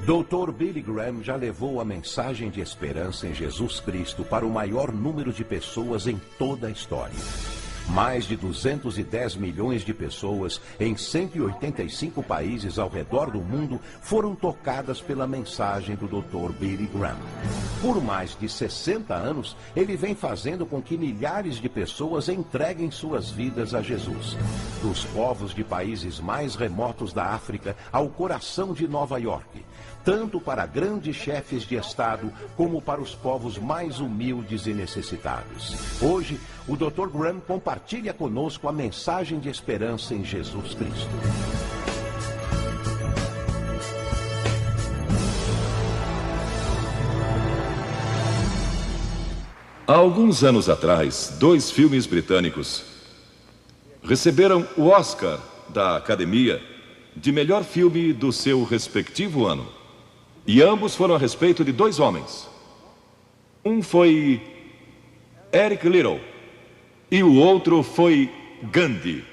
Dr. Billy Graham já levou a mensagem de esperança em Jesus Cristo para o maior número de pessoas em toda a história. Mais de 210 milhões de pessoas em 185 países ao redor do mundo foram tocadas pela mensagem do Dr. Billy Graham. Por mais de 60 anos, ele vem fazendo com que milhares de pessoas entreguem suas vidas a Jesus. Dos povos de países mais remotos da África ao coração de Nova York. Tanto para grandes chefes de Estado, como para os povos mais humildes e necessitados. Hoje, o Dr. Graham compartilha conosco a mensagem de esperança em Jesus Cristo. Há alguns anos atrás, 2 filmes britânicos receberam o Oscar da Academia de melhor filme do seu respectivo ano. E ambos foram a respeito de 2 homens. Um foi Eric Liddell e o outro foi Gandhi.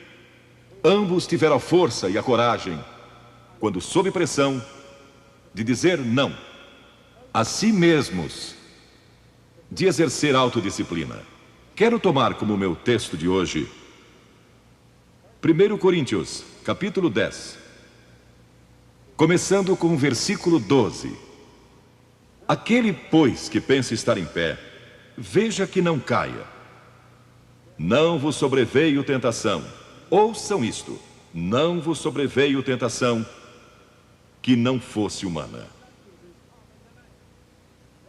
Ambos tiveram a força e a coragem, quando sob pressão, de dizer não a si mesmos, de exercer autodisciplina. Quero tomar como meu texto de hoje 1 Coríntios, capítulo 10. Começando com o versículo 12. Aquele, pois, que pensa estar em pé, veja que não caia. Não vos sobreveio tentação. Ouçam isto. Não vos sobreveio tentação que não fosse humana.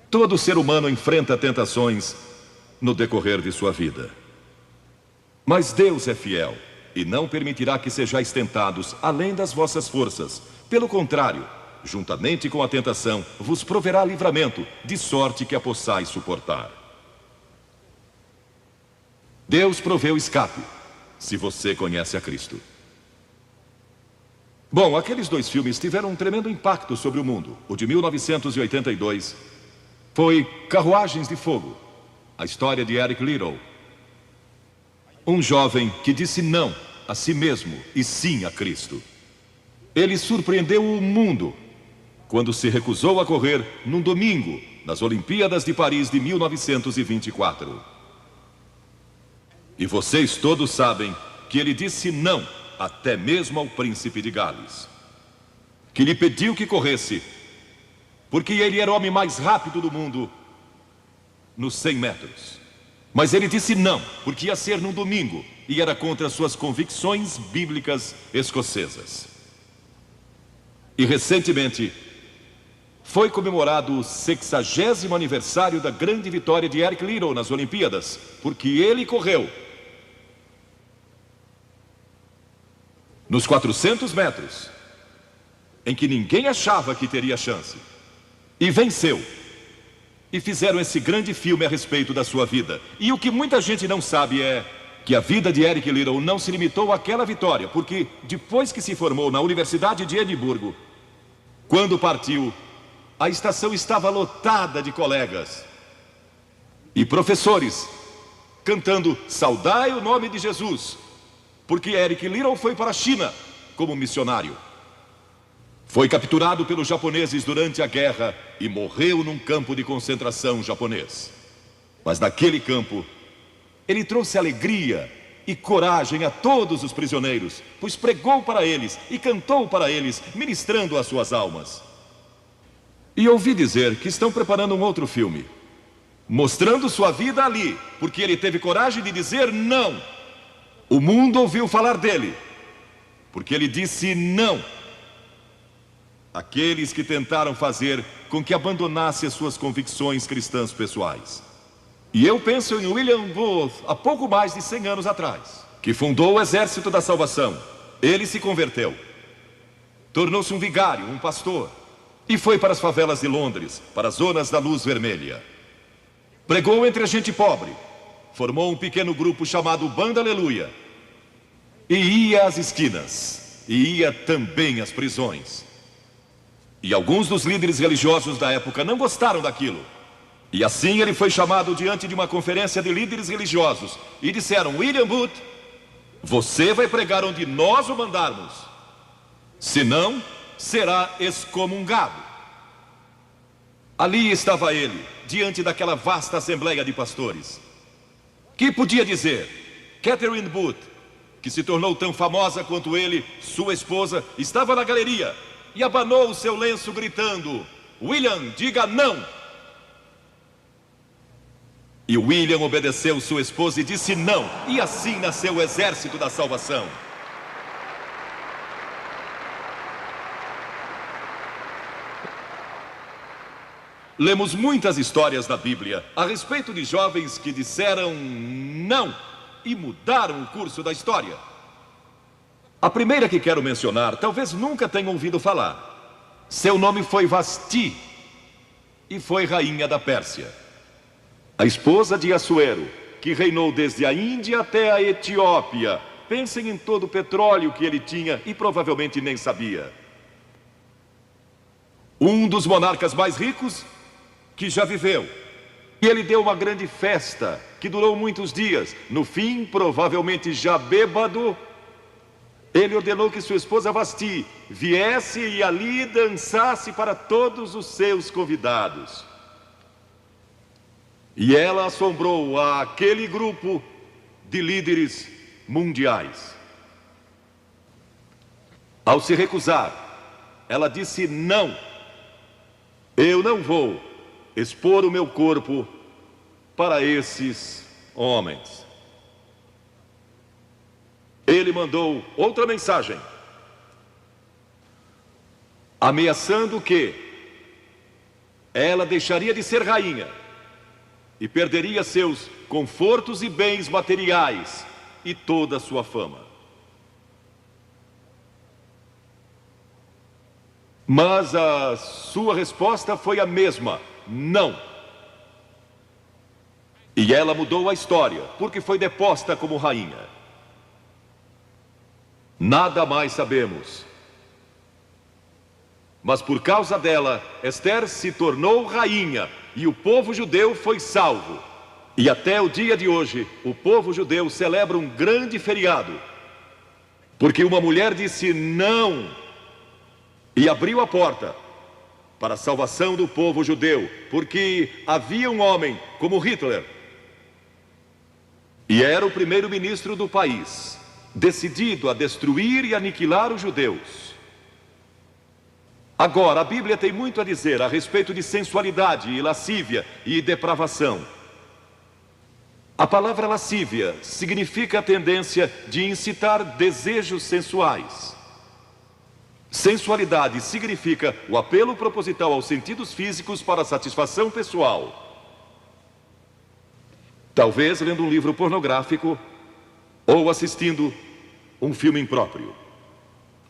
Todo ser humano enfrenta tentações no decorrer de sua vida. Mas Deus é fiel e não permitirá que sejais tentados além das vossas forças. Pelo contrário, juntamente com a tentação, vos proverá livramento, de sorte que a possais suportar. Deus proveu escape, se você conhece a Cristo. Bom, aqueles 2 filmes tiveram um tremendo impacto sobre o mundo. O de 1982 foi Carruagens de Fogo, a história de Eric Liddell. Um jovem que disse não a si mesmo e sim a Cristo. Ele surpreendeu o mundo quando se recusou a correr num domingo nas Olimpíadas de Paris de 1924. E vocês todos sabem que ele disse não até mesmo ao príncipe de Gales, que lhe pediu que corresse, porque ele era o homem mais rápido do mundo nos 100 metros. Mas ele disse não, porque ia ser num domingo e era contra suas convicções bíblicas escocesas. E recentemente foi comemorado o 60º aniversário da grande vitória de Eric Liddell nas Olimpíadas, porque ele correu nos 400 metros, em que ninguém achava que teria chance, e venceu. E fizeram esse grande filme a respeito da sua vida. E o que muita gente não sabe é que a vida de Eric Liddell não se limitou àquela vitória, porque depois que se formou na Universidade de Edimburgo, quando partiu, a estação estava lotada de colegas e professores cantando "Saudai o nome de Jesus", porque Eric Liddell foi para a China como missionário. Foi capturado pelos japoneses durante a guerra e morreu num campo de concentração japonês. Mas naquele campo, ele trouxe alegria e coragem a todos os prisioneiros, pois pregou para eles e cantou para eles, ministrando as suas almas. E ouvi dizer que estão preparando um outro filme, mostrando sua vida ali, porque ele teve coragem de dizer não. O mundo ouviu falar dele, porque ele disse não àqueles que tentaram fazer com que abandonasse as suas convicções cristãs pessoais. E eu penso em William Booth, há pouco mais de 100 anos atrás, que fundou o Exército da Salvação. Ele se converteu, tornou-se um vigário, um pastor, e foi para as favelas de Londres, para as zonas da luz vermelha. Pregou entre a gente pobre, formou um pequeno grupo chamado Banda Aleluia, e ia às esquinas, e ia também às prisões. E alguns dos líderes religiosos da época não gostaram daquilo. E assim ele foi chamado diante de uma conferência de líderes religiosos. E disseram: William Booth, você vai pregar onde nós o mandarmos, senão será excomungado. Ali estava ele, diante daquela vasta assembleia de pastores. Que podia dizer? Catherine Booth, que se tornou tão famosa quanto ele, sua esposa, estava na galeria e abanou o seu lenço gritando: William, diga não! E William obedeceu sua esposa e disse não, e assim nasceu o exército da salvação. Lemos muitas histórias na Bíblia a respeito de jovens que disseram não e mudaram o curso da história. A primeira que quero mencionar, talvez nunca tenham ouvido falar. Seu nome foi Vasti e foi rainha da Pérsia. A esposa de Assuero, que reinou desde a Índia até a Etiópia. Pensem em todo o petróleo que ele tinha e provavelmente nem sabia. Um dos monarcas mais ricos que já viveu. E ele deu uma grande festa que durou muitos dias. No fim, provavelmente já bêbado, ele ordenou que sua esposa Vasti viesse e ali dançasse para todos os seus convidados. E ela assombrou aquele grupo de líderes mundiais. Ao se recusar, ela disse não. Eu não vou expor o meu corpo para esses homens. Ele mandou outra mensagem, ameaçando que ela deixaria de ser rainha e perderia seus confortos e bens materiais e toda a sua fama. Mas a sua resposta foi a mesma: não. E ela mudou a história, porque foi deposta como rainha. Nada mais sabemos. Mas por causa dela, Esther se tornou rainha e o povo judeu foi salvo. E até o dia de hoje, o povo judeu celebra um grande feriado, porque uma mulher disse não e abriu a porta para a salvação do povo judeu, porque havia um homem como Hitler, e era o primeiro-ministro do país, decidido a destruir e aniquilar os judeus. Agora, a Bíblia tem muito a dizer a respeito de sensualidade e lascívia e depravação. A palavra lascívia significa a tendência de incitar desejos sensuais. Sensualidade significa o apelo proposital aos sentidos físicos para satisfação pessoal. Talvez lendo um livro pornográfico ou assistindo um filme impróprio.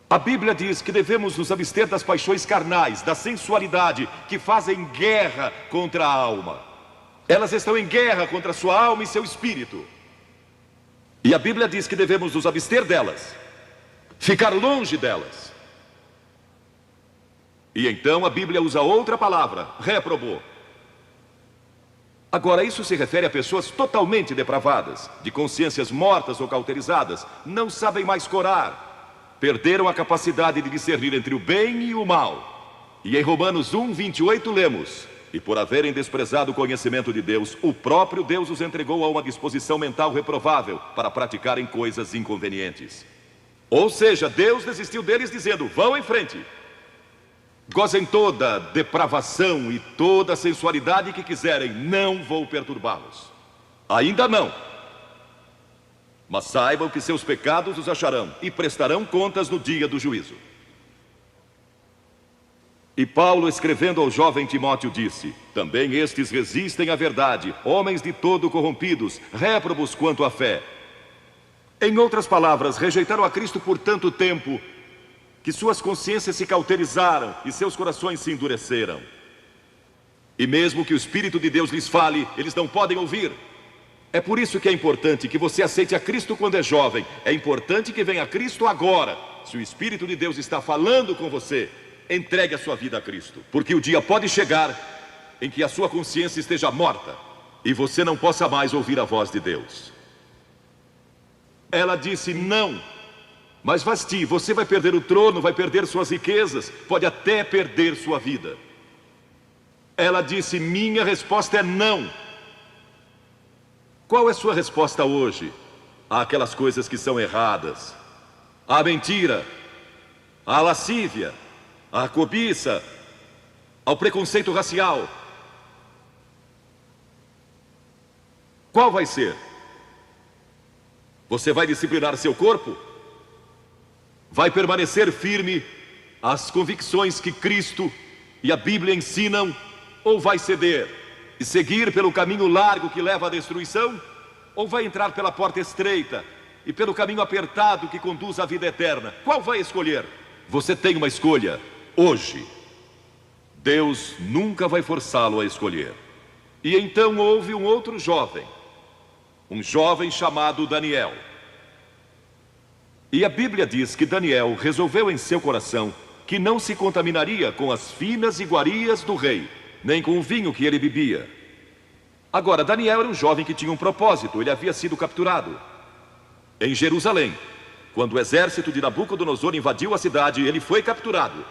A Bíblia diz que devemos nos abster das paixões carnais, da sensualidade, que fazem guerra contra a alma. Elas estão em guerra contra a sua alma e seu espírito. E a Bíblia diz que devemos nos abster delas, ficar longe delas. E então a Bíblia usa outra palavra, réprobo. Agora, isso se refere a pessoas totalmente depravadas, de consciências mortas ou cauterizadas, não sabem mais corar, perderam a capacidade de discernir entre o bem e o mal. E em Romanos 1:28 lemos: e por haverem desprezado o conhecimento de Deus, o próprio Deus os entregou a uma disposição mental reprovável para praticarem coisas inconvenientes. Ou seja, Deus desistiu deles dizendo: vão em frente, gozem toda depravação e toda sensualidade que quiserem, não vou perturbá-los. Ainda não. Mas saibam que seus pecados os acharão e prestarão contas no dia do juízo. E Paulo, escrevendo ao jovem Timóteo, disse: também estes resistem à verdade, homens de todo corrompidos, réprobos quanto à fé. Em outras palavras, rejeitaram a Cristo por tanto tempo que suas consciências se cauterizaram e seus corações se endureceram. E mesmo que o Espírito de Deus lhes fale, eles não podem ouvir. É por isso que é importante que você aceite a Cristo quando é jovem. É importante que venha a Cristo agora. Se o Espírito de Deus está falando com você, entregue a sua vida a Cristo. Porque o dia pode chegar em que a sua consciência esteja morta e você não possa mais ouvir a voz de Deus. Ela disse não. Mas Vasti, você vai perder o trono, vai perder suas riquezas, pode até perder sua vida. Ela disse: minha resposta é não. Qual é sua resposta hoje àquelas coisas que são erradas? À mentira, à lascívia, à cobiça, ao preconceito racial? Qual vai ser? Você vai disciplinar seu corpo? Vai permanecer firme às convicções que Cristo e a Bíblia ensinam? Ou vai ceder e seguir pelo caminho largo que leva à destruição? Ou vai entrar pela porta estreita e pelo caminho apertado que conduz à vida eterna? Qual vai escolher? Você tem uma escolha hoje. Deus nunca vai forçá-lo a escolher. E então houve um outro jovem, um jovem chamado Daniel. E a Bíblia diz que Daniel resolveu em seu coração que não se contaminaria com as finas iguarias do rei, nem com o vinho que ele bebia. Agora, Daniel era um jovem que tinha um propósito. Ele havia sido capturado em Jerusalém. Quando o exército de Nabucodonosor invadiu a cidade, ele foi capturado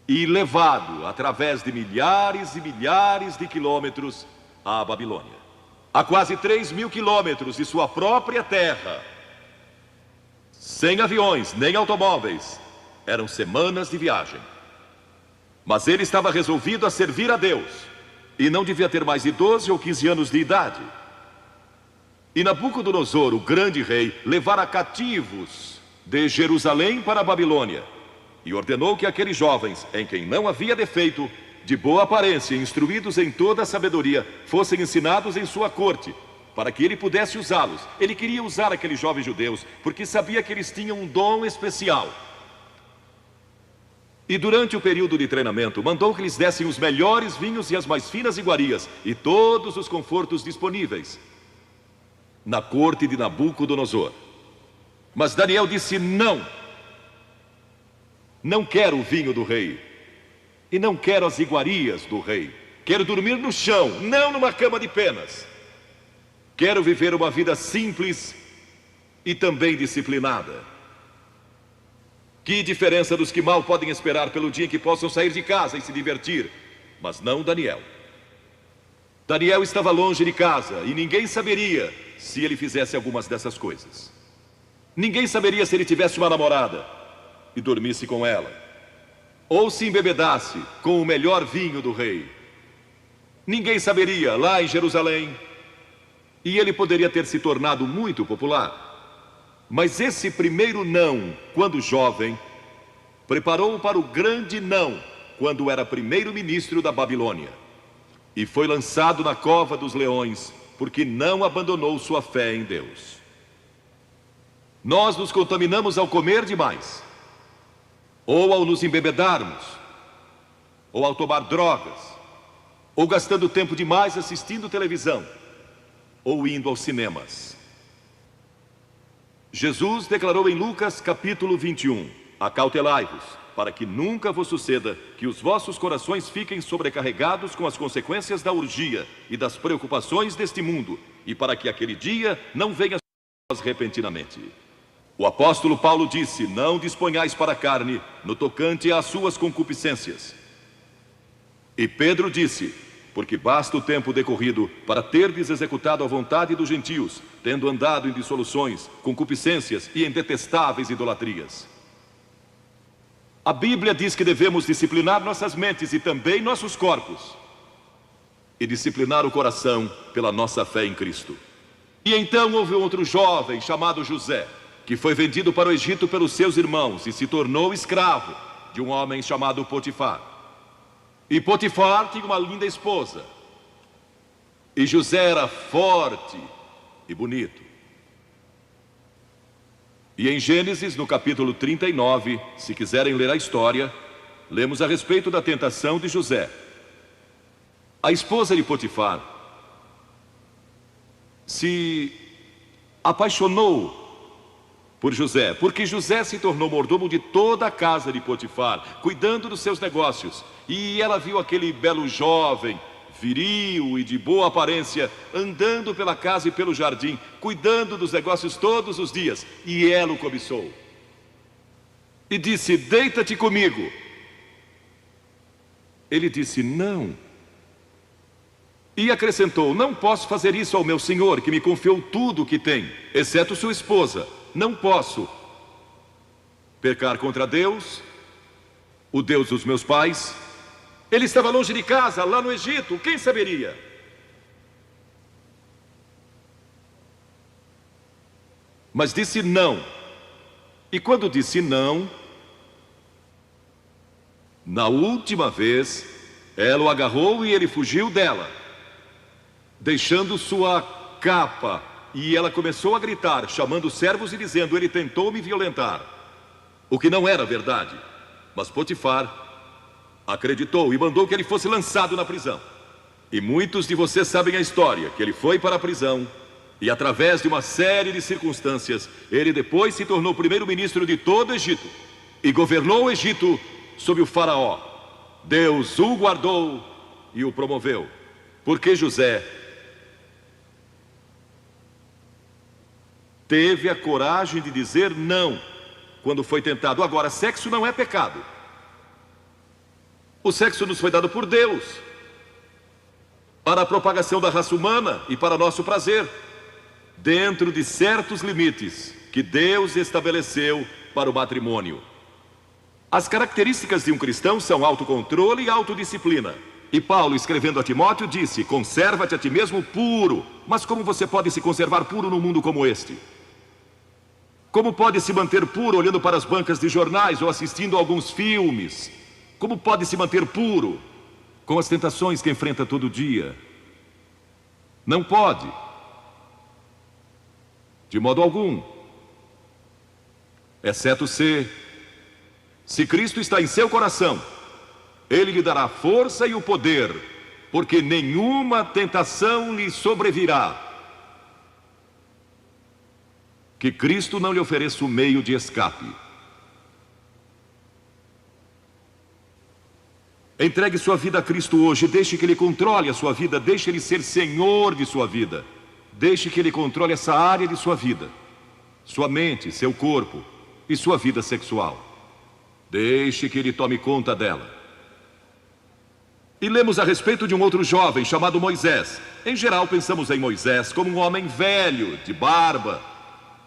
e levado através de milhares e milhares de quilômetros à Babilônia. A quase 3.000 quilômetros de sua própria terra, sem aviões nem automóveis. Eram semanas de viagem. Mas ele estava resolvido a servir a Deus, e não devia ter mais de 12 ou 15 anos de idade. E Nabucodonosor, o grande rei, levara cativos de Jerusalém para a Babilônia, e ordenou que aqueles jovens, em quem não havia defeito, de boa aparência e instruídos em toda a sabedoria, fossem ensinados em sua corte, para que ele pudesse usá-los. Ele queria usar aqueles jovens judeus, porque sabia que eles tinham um dom especial. E durante o período de treinamento, mandou que lhes dessem os melhores vinhos e as mais finas iguarias, e todos os confortos disponíveis na corte de Nabucodonosor. Mas Daniel disse: não, não quero o vinho do rei, e não quero as iguarias do rei. Quero dormir no chão, não numa cama de penas. Quero viver uma vida simples e também disciplinada. Que diferença dos que mal podem esperar pelo dia em que possam sair de casa e se divertir. Mas não Daniel. Daniel estava longe de casa e ninguém saberia se ele fizesse algumas dessas coisas. Ninguém saberia se ele tivesse uma namorada e dormisse com ela, ou se embebedasse com o melhor vinho do rei. Ninguém saberia lá em Jerusalém, e ele poderia ter se tornado muito popular. Mas esse primeiro não, quando jovem, preparou-o para o grande não, quando era primeiro-ministro da Babilônia. E foi lançado na cova dos leões, porque não abandonou sua fé em Deus. Nós nos contaminamos ao comer demais, ou ao nos embebedarmos, ou ao tomar drogas, ou gastando tempo demais assistindo televisão, ou indo aos cinemas. Jesus declarou em Lucas capítulo 21: acautelai-vos, para que nunca vos suceda que os vossos corações fiquem sobrecarregados com as consequências da orgia e das preocupações deste mundo, e para que aquele dia não venha sobre vós repentinamente. O apóstolo Paulo disse: não disponhais para a carne no tocante às suas concupiscências. E Pedro disse: porque basta o tempo decorrido para terdes executado a vontade dos gentios, tendo andado em dissoluções, concupiscências e em detestáveis idolatrias. A Bíblia diz que devemos disciplinar nossas mentes e também nossos corpos, e disciplinar o coração pela nossa fé em Cristo. E então houve outro jovem chamado José, que foi vendido para o Egito pelos seus irmãos e se tornou escravo de um homem chamado Potifar. E Potifar tinha uma linda esposa, e José era forte e bonito. E em Gênesis, no capítulo 39, se quiserem ler a história, lemos a respeito da tentação de José. A esposa de Potifar se apaixonou por José, porque José se tornou mordomo de toda a casa de Potifar, cuidando dos seus negócios. E ela viu aquele belo jovem, viril e de boa aparência, andando pela casa e pelo jardim, cuidando dos negócios todos os dias, e ela o cobiçou. E disse: deita-te comigo. Ele disse: não. E acrescentou: não posso fazer isso ao meu senhor, que me confiou tudo o que tem, exceto sua esposa. Não posso pecar contra Deus, o Deus dos meus pais. Ele estava longe de casa, lá no Egito, quem saberia? Mas disse não. E quando disse não, na última vez, ela o agarrou e ele fugiu dela, deixando sua capa. E ela começou a gritar, chamando os servos e dizendo: ele tentou me violentar. O que não era verdade. Mas Potifar acreditou e mandou que ele fosse lançado na prisão. E muitos de vocês sabem a história, que ele foi para a prisão e, através de uma série de circunstâncias, ele depois se tornou primeiro-ministro de todo o Egito e governou o Egito sob o faraó. Deus o guardou e o promoveu, porque José teve a coragem de dizer não quando foi tentado. Agora, sexo não é pecado. O sexo nos foi dado por Deus para a propagação da raça humana e para nosso prazer, dentro de certos limites que Deus estabeleceu para o matrimônio. As características de um cristão são autocontrole e autodisciplina. E Paulo, escrevendo a Timóteo, disse: conserva-te a ti mesmo puro. Mas como você pode se conservar puro num mundo como este? Como pode se manter puro olhando para as bancas de jornais ou assistindo a alguns filmes? Como pode se manter puro com as tentações que enfrenta todo dia? Não pode, de modo algum, exceto se Cristo está em seu coração, Ele lhe dará força e o poder, porque nenhuma tentação lhe sobrevirá que Cristo não lhe ofereça o meio de escape. Entregue sua vida a Cristo hoje, deixe que Ele controle a sua vida, deixe Ele ser Senhor de sua vida, deixe que Ele controle essa área de sua vida, sua mente, seu corpo e sua vida sexual. Deixe que Ele tome conta dela. E lemos a respeito de um outro jovem chamado Moisés. Em geral pensamos em Moisés como um homem velho, de barba,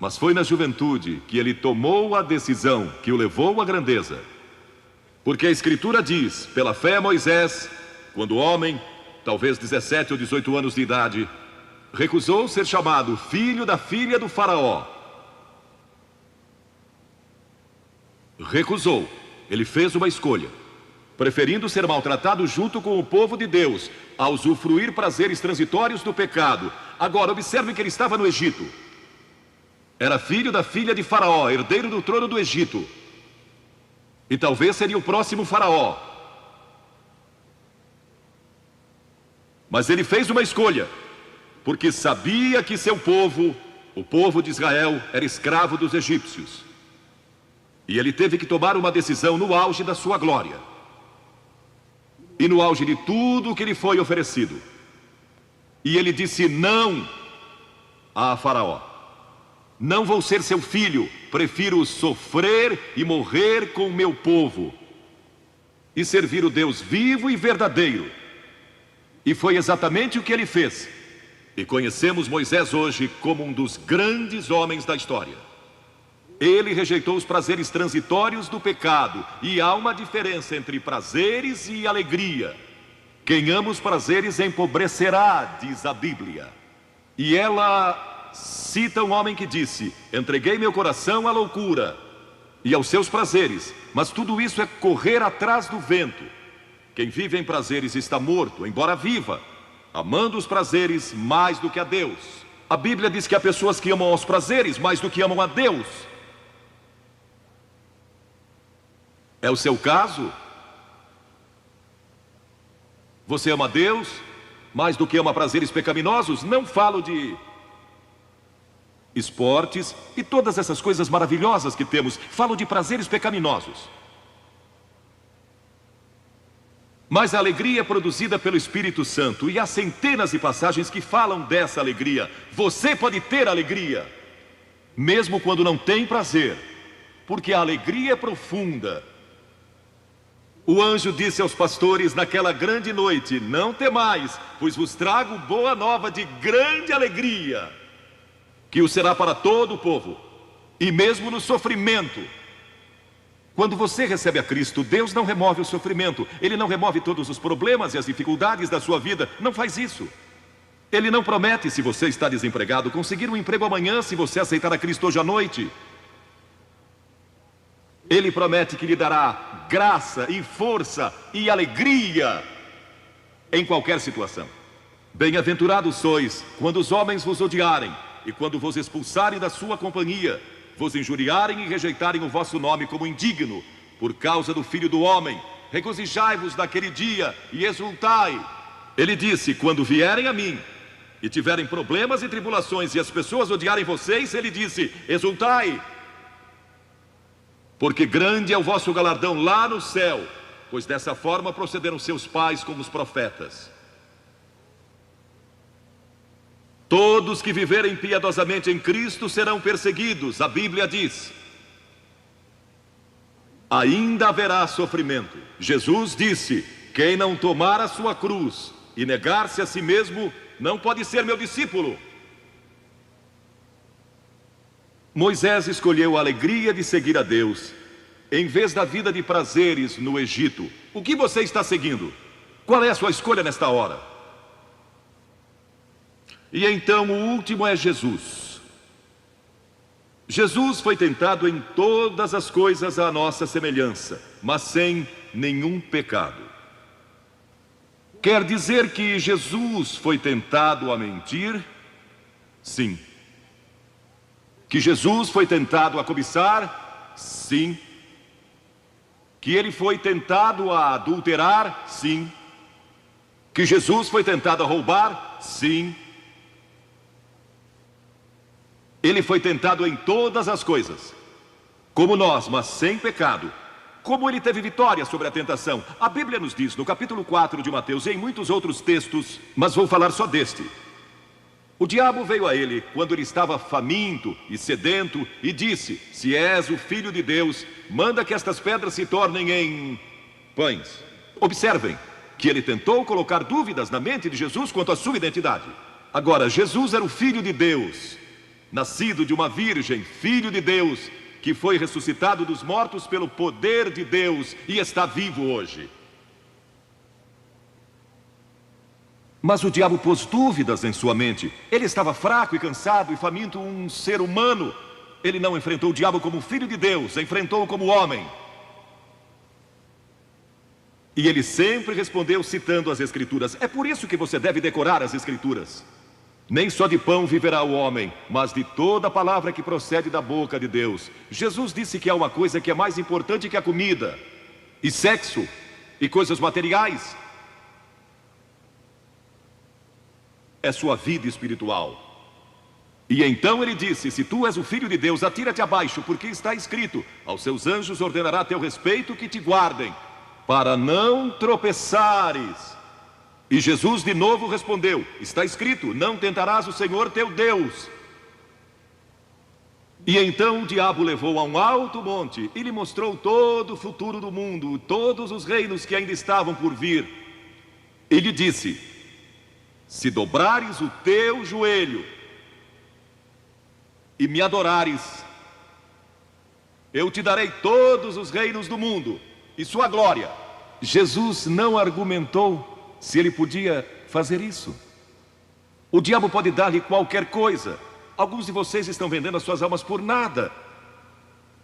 mas foi na juventude que ele tomou a decisão que o levou à grandeza. Porque a Escritura diz: pela fé Moisés, quando homem, talvez 17 ou 18 anos de idade, recusou ser chamado filho da filha do faraó. Recusou. Ele fez uma escolha, preferindo ser maltratado junto com o povo de Deus, a usufruir prazeres transitórios do pecado. Agora, observe que ele estava no Egito. Era filho da filha de faraó, herdeiro do trono do Egito. E talvez seria o próximo faraó. Mas ele fez uma escolha, porque sabia que seu povo, o povo de Israel, era escravo dos egípcios. E ele teve que tomar uma decisão no auge da sua glória. E no auge de tudo que lhe foi oferecido. E ele disse não a faraó. Não vou ser seu filho, prefiro sofrer e morrer com o meu povo e servir o Deus vivo e verdadeiro. E foi exatamente o que ele fez. E conhecemos Moisés hoje como um dos grandes homens da história. Ele rejeitou os prazeres transitórios do pecado. E há uma diferença entre prazeres e alegria. Quem ama os prazeres empobrecerá, diz a Bíblia. E ela cita um homem que disse: entreguei meu coração à loucura e aos seus prazeres, mas tudo isso é correr atrás do vento. Quem vive em prazeres está morto, embora viva, amando os prazeres mais do que a Deus. A Bíblia diz que há pessoas que amam aos prazeres mais do que amam a Deus. É o seu caso? Você ama a Deus mais do que ama prazeres pecaminosos? Não falo de esportes e todas essas coisas maravilhosas que temos. Falo de prazeres pecaminosos. Mas a alegria é produzida pelo Espírito Santo. E há centenas de passagens que falam dessa alegria. Você pode ter alegria mesmo quando não tem prazer, porque a alegria é profunda. O anjo disse aos pastores naquela grande noite: não temais, pois vos trago boa nova de grande alegria, que o será para todo o povo. E mesmo no sofrimento, quando você recebe a Cristo, Deus não remove o sofrimento. Ele não remove todos os problemas e as dificuldades da sua vida. Não faz isso. Ele não promete, se você está desempregado, conseguir um emprego amanhã se você aceitar a Cristo hoje à noite. Ele promete que lhe dará graça e força e alegria em qualquer situação. Bem-aventurados sois quando os homens vos odiarem e quando vos expulsarem da sua companhia, vos injuriarem e rejeitarem o vosso nome como indigno, por causa do Filho do Homem. Regozijai-vos naquele dia e exultai. Ele disse: quando vierem a mim e tiverem problemas e tribulações e as pessoas odiarem vocês, ele disse: exultai, porque grande é o vosso galardão lá no céu, pois dessa forma procederam seus pais com os profetas. Todos que viverem piedosamente em Cristo serão perseguidos. A Bíblia diz: ainda haverá sofrimento. Jesus disse: quem não tomar a sua cruz e negar-se a si mesmo, não pode ser meu discípulo. Moisés escolheu a alegria de seguir a Deus, em vez da vida de prazeres no Egito. O que você está seguindo? Qual é a sua escolha nesta hora? E então o último é Jesus. Jesus foi tentado em todas as coisas à nossa semelhança, mas sem nenhum pecado. Quer dizer que Jesus foi tentado a mentir? Sim. Que Jesus foi tentado a cobiçar? Sim. Que ele foi tentado a adulterar? Sim. Que Jesus foi tentado a roubar? Sim. Ele foi tentado em todas as coisas, como nós, mas sem pecado. Como ele teve vitória sobre a tentação? A Bíblia nos diz no capítulo 4 de Mateus e em muitos outros textos, mas vou falar só deste. O diabo veio a ele quando ele estava faminto e sedento e disse: se és o Filho de Deus, manda que estas pedras se tornem em pães. Observem que ele tentou colocar dúvidas na mente de Jesus quanto à sua identidade. Agora, Jesus era o Filho de Deus, nascido de uma virgem, Filho de Deus, que foi ressuscitado dos mortos pelo poder de Deus e está vivo hoje. Mas o diabo pôs dúvidas em sua mente. Ele estava fraco e cansado e faminto, um ser humano. Ele não enfrentou o diabo como Filho de Deus, enfrentou-o como homem. E ele sempre respondeu citando as Escrituras. É por isso que você deve decorar as Escrituras. Nem só de pão viverá o homem, mas de toda a palavra que procede da boca de Deus. Jesus disse que há uma coisa que é mais importante que a comida, e sexo, e coisas materiais. É sua vida espiritual. E então ele disse: se tu és o Filho de Deus, atira-te abaixo, porque está escrito: aos seus anjos ordenará a teu respeito que te guardem, para não tropeçares. E Jesus de novo respondeu: está escrito, não tentarás o Senhor teu Deus. E então o diabo levou a um alto monte e lhe mostrou todo o futuro do mundo, todos os reinos que ainda estavam por vir. E lhe disse: se dobrares o teu joelho e me adorares, eu te darei todos os reinos do mundo e sua glória. Jesus não argumentou se ele podia fazer isso. O diabo pode dar-lhe qualquer coisa. Alguns de vocês estão vendendo as suas almas por nada,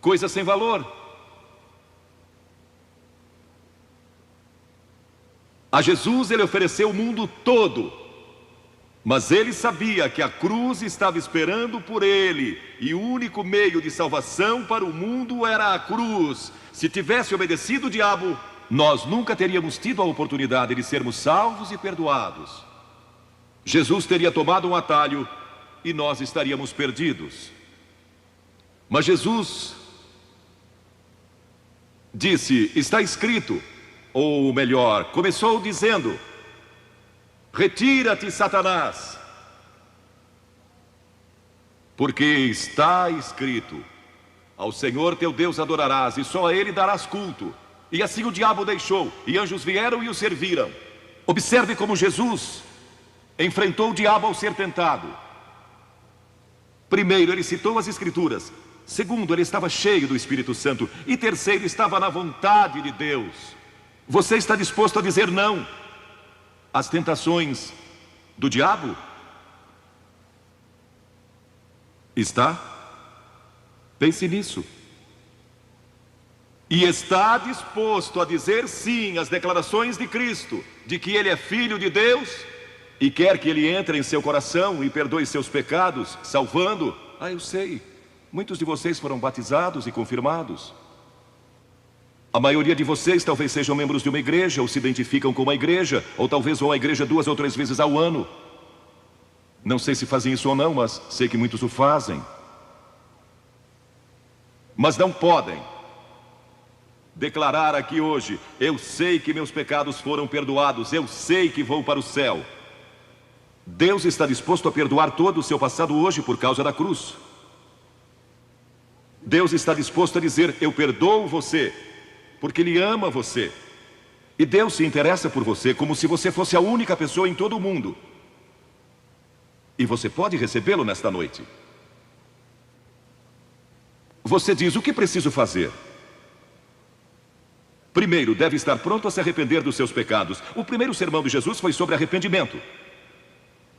coisas sem valor. A Jesus ele ofereceu o mundo todo, mas ele sabia que a cruz estava esperando por ele, e o único meio de salvação para o mundo era a cruz. Se tivesse obedecido o diabo, nós nunca teríamos tido a oportunidade de sermos salvos e perdoados. Jesus teria tomado um atalho e nós estaríamos perdidos. Mas Jesus disse: está escrito, ou melhor, começou dizendo: retira-te, Satanás, porque está escrito: ao Senhor teu Deus adorarás e só a Ele darás culto. E assim o diabo o deixou, e anjos vieram e o serviram. Observe como Jesus enfrentou o diabo ao ser tentado. Primeiro, ele citou as Escrituras. Segundo, ele estava cheio do Espírito Santo. E terceiro, estava na vontade de Deus. Você está disposto a dizer não às tentações do diabo? Está? Pense nisso. E está disposto a dizer sim às declarações de Cristo, de que Ele é Filho de Deus e quer que Ele entre em seu coração e perdoe seus pecados, salvando? Ah, eu sei, muitos de vocês foram batizados e confirmados. A maioria de vocês talvez sejam membros de uma igreja, ou se identificam com uma igreja, ou talvez vão à igreja 2 ou 3 vezes ao ano. Não sei se fazem isso ou não, mas sei que muitos o fazem. Mas não podem declarar aqui hoje: eu sei que meus pecados foram perdoados, eu sei que vou para o céu. Deus está disposto a perdoar todo o seu passado hoje por causa da cruz. Deus está disposto a dizer: eu perdoo você, porque Ele ama você. E Deus se interessa por você como se você fosse a única pessoa em todo o mundo. E você pode recebê-lo nesta noite. Você diz: o que preciso fazer? Primeiro, deve estar pronto a se arrepender dos seus pecados. O primeiro sermão de Jesus foi sobre arrependimento.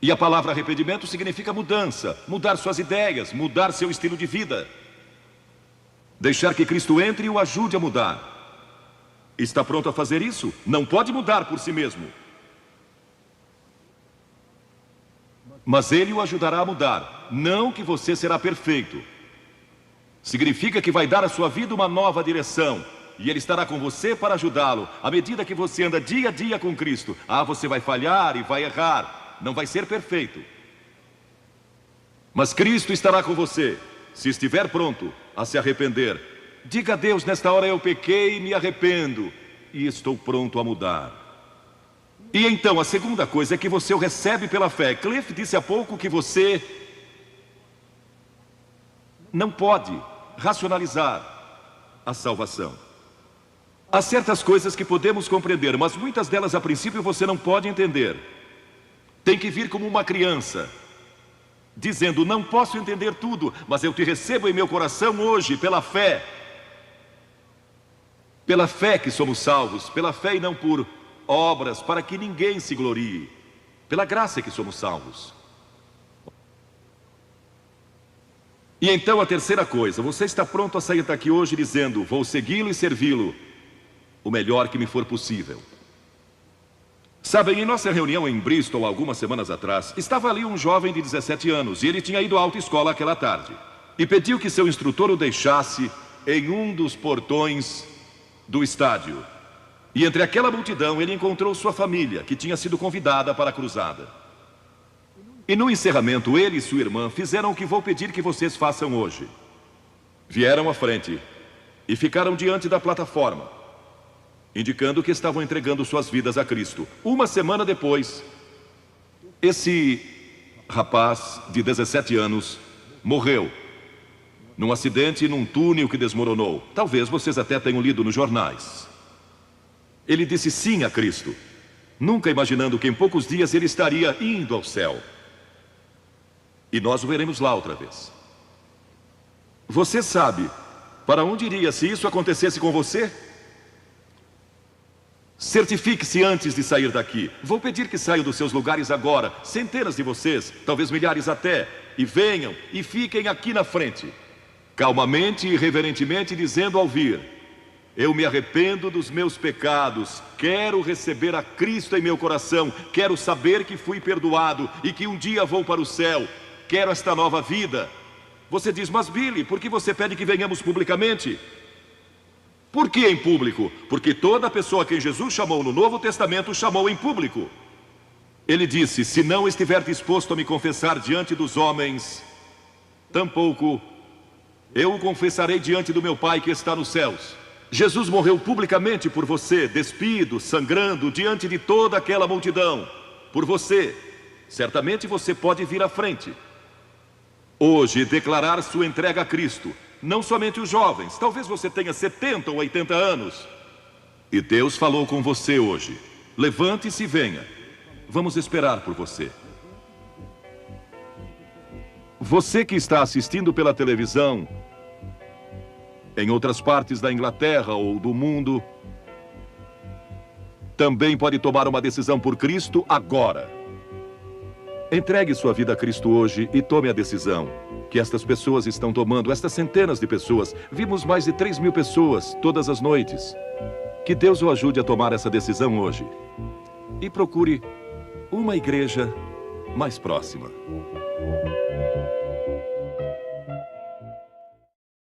E a palavra arrependimento significa mudança, mudar suas ideias, mudar seu estilo de vida. Deixar que Cristo entre e o ajude a mudar. Está pronto a fazer isso? Não pode mudar por si mesmo. Mas Ele o ajudará a mudar. Não que você será perfeito. Significa que vai dar à sua vida uma nova direção. E Ele estará com você para ajudá-lo. À medida que você anda dia a dia com Cristo. Ah, você vai falhar e vai errar. Não vai ser perfeito. Mas Cristo estará com você. Se estiver pronto a se arrepender, diga a Deus: nesta hora eu pequei e me arrependo. E estou pronto a mudar. E então a segunda coisa é que você o recebe pela fé. Cliff disse há pouco que você não pode racionalizar a salvação. Há certas coisas que podemos compreender, mas muitas delas a princípio você não pode entender. Tem que vir como uma criança, dizendo: não posso entender tudo, mas eu te recebo em meu coração hoje pela fé. Pela fé que somos salvos, pela fé e não por obras, para que ninguém se glorie. Pela graça que somos salvos. E então a terceira coisa: você está pronto a sair daqui hoje dizendo: vou segui-lo e servi-lo o melhor que me for possível. Sabem, em nossa reunião em Bristol, algumas semanas atrás, estava ali um jovem de 17 anos, e ele tinha ido à autoescola aquela tarde, e pediu que seu instrutor o deixasse em um dos portões do estádio. E entre aquela multidão ele encontrou sua família, que tinha sido convidada para a cruzada. E no encerramento, ele e sua irmã fizeram o que vou pedir que vocês façam hoje. Vieram à frente e ficaram diante da plataforma, indicando que estavam entregando suas vidas a Cristo. Uma semana depois, esse rapaz de 17 anos morreu num acidente num túnel que desmoronou. Talvez vocês até tenham lido nos jornais. Ele disse sim a Cristo, nunca imaginando que em poucos dias ele estaria indo ao céu. E nós o veremos lá outra vez. Você sabe para onde iria se isso acontecesse com você? Certifique-se antes de sair daqui. Vou pedir que saiam dos seus lugares agora, centenas de vocês, talvez milhares até, e venham e fiquem aqui na frente, calmamente e reverentemente, dizendo ao vir: eu me arrependo dos meus pecados, quero receber a Cristo em meu coração, quero saber que fui perdoado e que um dia vou para o céu, quero esta nova vida. Você diz: mas Billy, por que você pede que venhamos publicamente? Por que em público? Porque toda pessoa a quem Jesus chamou no Novo Testamento chamou em público. Ele disse: se não estiver disposto a me confessar diante dos homens, tampouco eu o confessarei diante do meu Pai que está nos céus. Jesus morreu publicamente por você, despido, sangrando, diante de toda aquela multidão. Por você. Certamente você pode vir à frente hoje declarar sua entrega a Cristo. Não somente os jovens, talvez você tenha 70 ou 80 anos. E Deus falou com você hoje. Levante-se e venha. Vamos esperar por você. Você que está assistindo pela televisão, em outras partes da Inglaterra ou do mundo, também pode tomar uma decisão por Cristo agora. Entregue sua vida a Cristo hoje e tome a decisão que estas pessoas estão tomando, estas centenas de pessoas. Vimos mais de 3.000 pessoas todas as noites. Que Deus o ajude a tomar essa decisão hoje. E procure uma igreja mais próxima.